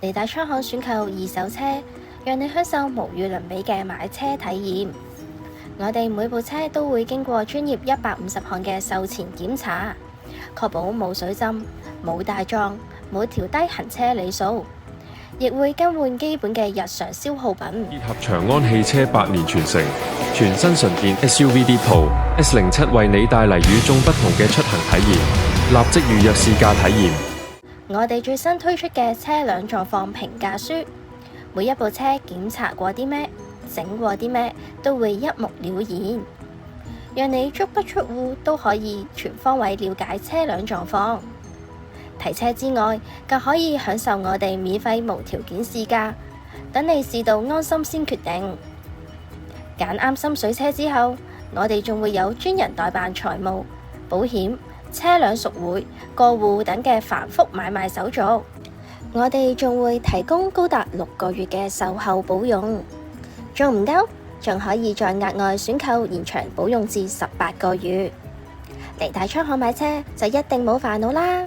嚟大昌行選購二手車，讓你享受無與倫比嘅買車體驗。我哋每部車都會經過專業150項嘅售前檢查，確保冇水浸、冇大撞、冇調低行車里數，亦會更換基本嘅日常消耗品。結合長安汽車8年傳承，全新純電 SUV Deepal S07為你帶嚟與眾不同嘅出行體驗，立即預約試駕體驗。我哋最新推出嘅車輛狀況評價書，每一部車檢查過啲咩、整過啲咩，都會一目了然，讓你足不出戶都可以全方位了解車輛狀況。提車之外，更可以享受我哋免費無條件試駕，等你試到安心先決定。揀啱心水車之後，我哋仲會有專人代辦財務、保險、車輛贖回、過戶等嘅繁複買賣手續。我哋仲會提供高達6個月嘅售後保用，仲唔夠？仲可以再額外選購延長保用至18個月。嚟大昌行買車就一定冇煩惱啦！